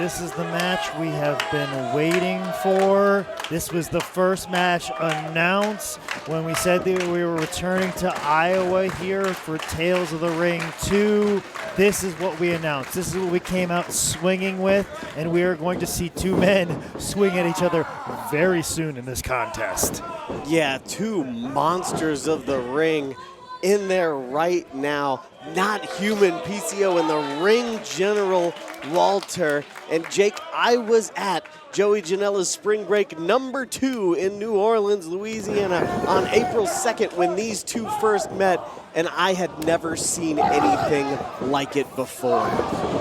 This is the match we have been waiting for. This was the first match announced when we said that we were returning to Iowa here for Tales of the Ring 2. This is what we announced. This is what we came out swinging with, and we are going to see two men swing at each other very soon in this contest. Yeah, two monsters of the ring in there right now. Not human PCO and the ring general Walter. And Jake, I was at Joey Janela's spring break number 2 in New Orleans, Louisiana on April 2nd when these two first met, and I had never seen anything like it before.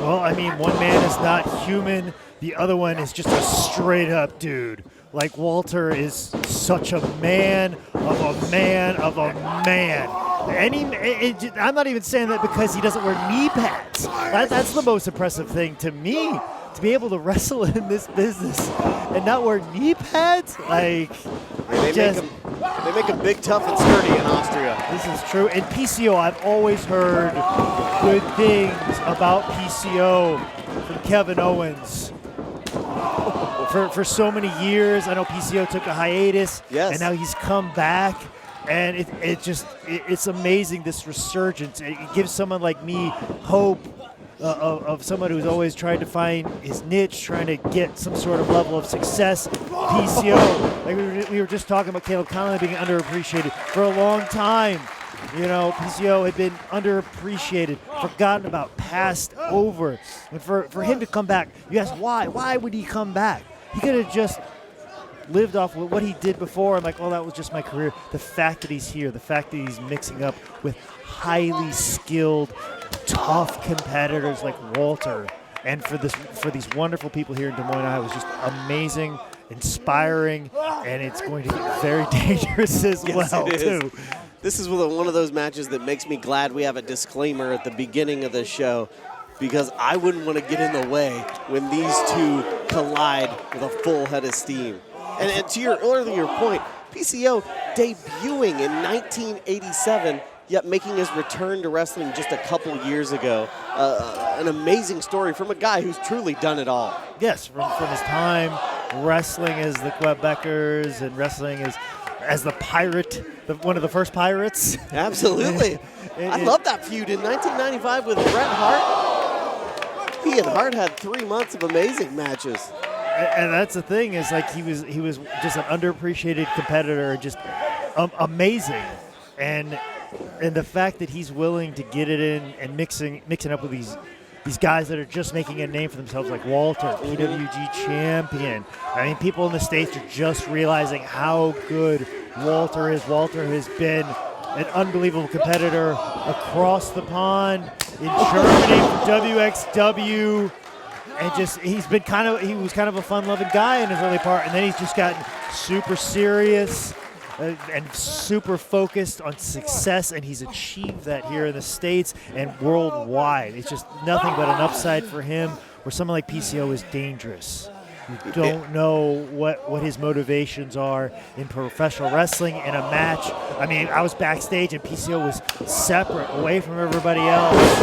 Well, I mean, one man is not human. The other one is just a straight up dude. Like, Walter is such a man of a man of a man. I'm not even saying that because he doesn't wear knee pads. That's the most impressive thing to me, to be able to wrestle in this business and not wear knee pads. Like, they make him big, tough, and sturdy in Austria. This is true. And PCO, I've always heard good things about PCO from Kevin Owens. For so many years, I know PCO took a hiatus, yes, and now he's come back, and it's amazing, this resurgence. It gives someone like me hope of someone who's always tried to find his niche, trying to get some sort of level of success. PCO, like we were just talking about Caleb Conley being underappreciated for a long time. You know, PCO had been underappreciated, forgotten about, passed over. And for him to come back, you ask why? Why would he come back? He could have just lived off with what he did before. I'm like, oh, that was just my career. The fact that he's here, the fact that he's mixing up with highly skilled, tough competitors like Walter, and for these wonderful people here in Des Moines, Iowa, was just amazing, inspiring, and it's going to get very dangerous as well, too. This is one of those matches that makes me glad we have a disclaimer at the beginning of the show, because I wouldn't want to get in the way when these two collide with a full head of steam. And to your earlier point, PCO debuting in 1987, yet making his return to wrestling just a couple years ago. An amazing story from a guy who's truly done it all. Yes, from his time wrestling as the Quebecers and wrestling as the pirate, one of the first pirates. Absolutely. I love that feud in 1995 with Bret Hart. He and Hart had 3 months of amazing matches. And that's the thing, is like he was just an underappreciated competitor, just amazing. And the fact that he's willing to get it in and mixing up with these guys that are just making a name for themselves, like Walter, PWG champion. I mean, people in the States are just realizing how good Walter is. Walter has been an unbelievable competitor across the pond in Germany for WXW. And he was kind of a fun-loving guy in his early part, and then he's just gotten super serious and super focused on success, and he's achieved that here in the States and worldwide. It's just nothing but an upside for him, where someone like PCO is dangerous. You don't know what his motivations are in professional wrestling in a match. I mean, I was backstage and PCO was separate, away from everybody else,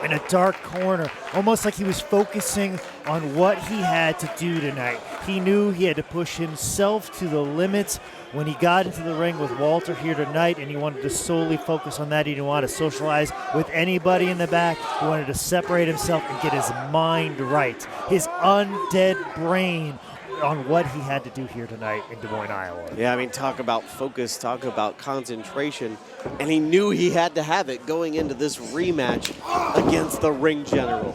in a dark corner, almost like he was focusing on what he had to do tonight. He knew he had to push himself to the limits when he got into the ring with Walter here tonight, and he wanted to solely focus on that. He didn't want to socialize with anybody in the back. He wanted to separate himself and get his mind right, his undead brain on what he had to do here tonight in Des Moines, Iowa. Yeah, I mean, talk about focus, talk about concentration, and he knew he had to have it going into this rematch against the ring general.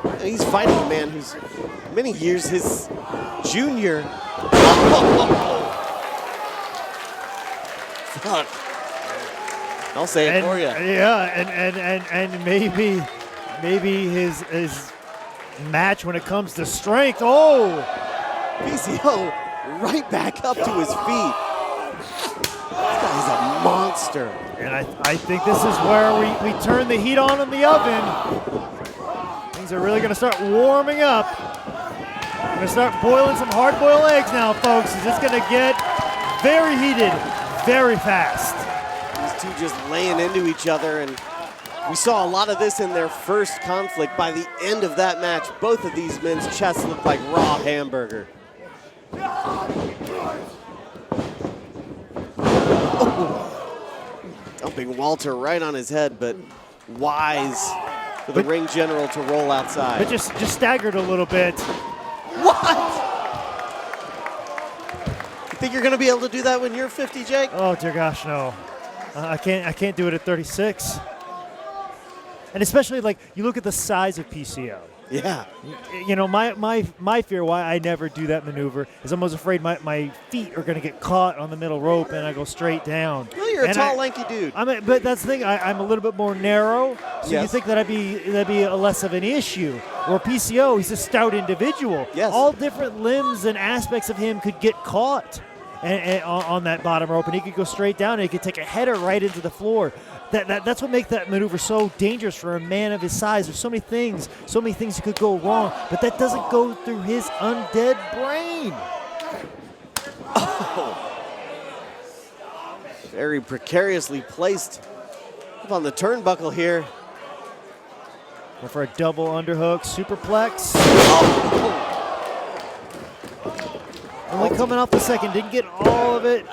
And he's fighting a man who's many years his junior. Fuck. I'll say it for you. Yeah, and maybe his match when it comes to strength. Oh! PCO right back up to his feet. This guy's a monster. And I think this is where we turn the heat on in the oven. Things are really going to start warming up. We're going to start boiling some hard-boiled eggs now, folks. It's just going to get very heated very fast. These two just laying into each other, and We saw a lot of this in their first conflict. By the end of that match, both of these men's chests looked like raw hamburger. Dumping Walter right on his head, but wise for the ring general to roll outside. But just staggered a little bit. What? You think you're going to be able to do that when you're 50, Jake? Oh dear gosh, no. I can't do it at 36. And especially, like, you look at the size of PCO. Yeah. You know, my fear why I never do that maneuver is I'm almost afraid my feet are going to get caught on the middle rope and I go straight down. Well, you're a tall, lanky dude. But that's the thing. I'm a little bit more narrow, so Yes. you think that'd be a less of an issue. Or PCO, he's a stout individual. Yes. All different limbs and aspects of him could get caught and on that bottom rope, and he could go straight down and he could take a header right into the floor. That's what makes that maneuver so dangerous for a man of his size. There's so many things that could go wrong, but that doesn't go through his undead brain. Oh. Very precariously placed up on the turnbuckle here. Go for a double underhook, superplex. Oh. Only coming off the second, didn't get all of it.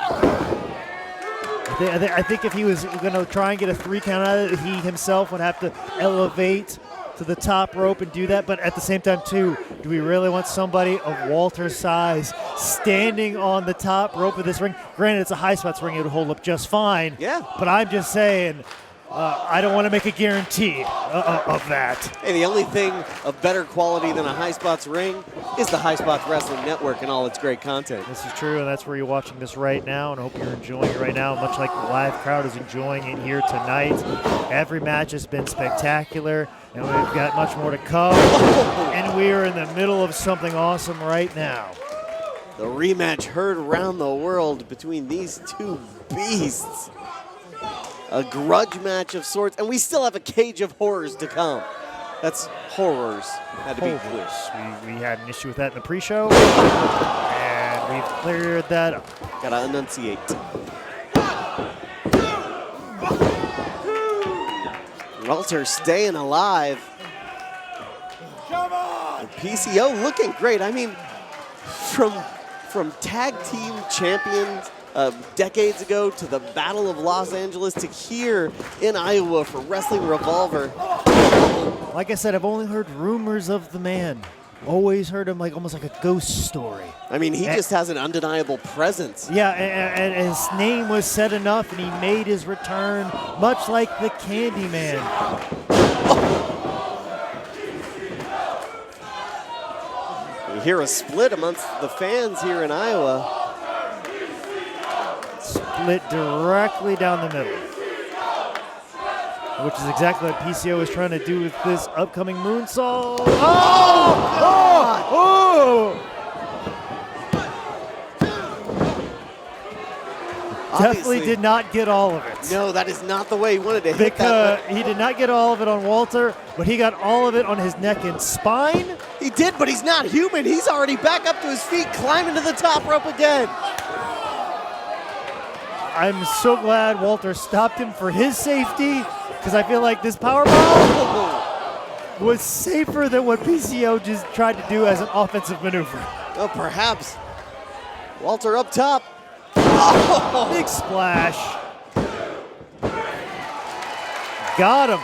I think if he was going to try and get a 3 count out of it, he himself would have to elevate to the top rope and do that. But at the same time, too, do we really want somebody of Walter's size standing on the top rope of this ring? Granted, it's a high spots ring; it would hold up just fine. Yeah. But I'm just saying, I don't want to make a guarantee of that. Hey, the only thing of better quality than a High Spots ring is the High Spots Wrestling Network and all its great content. This is true, and that's where you're watching this right now, and I hope you're enjoying it right now, much like the live crowd is enjoying it here tonight. Every match has been spectacular, and we've got much more to come, and we are in the middle of something awesome right now. The rematch heard around the world between these two beasts. A grudge match of sorts, and we still have a cage of horrors to come. That's horrors, had to be clear. We had an issue with that in the pre-show, and we've cleared that up. Gotta enunciate. Walter staying alive. Come on! PCO looking great. I mean, from tag team champions decades ago to the Battle of Los Angeles to here in Iowa for Wrestling Revolver. Like I said, I've only heard rumors of the man. Always heard him like almost like a ghost story. I mean, he just has an undeniable presence. Yeah, and his name was said enough, and he made his return, much like the Candyman. You hear a split amongst the fans here in Iowa. Split directly down the middle, which is exactly what PCO is trying to do with this upcoming moonsault. Definitely did not get all of it. No, that is not the way he wanted to hit that. He did not get all of it on Walter, but he got all of it on his neck and spine. He did, but he's not human. He's already back up to his feet, climbing to the top rope again. I'm so glad Walter stopped him for his safety, because I feel like this powerbomb was safer than what PCO just tried to do as an offensive maneuver. Well, perhaps. Walter up top. Big splash. Got him.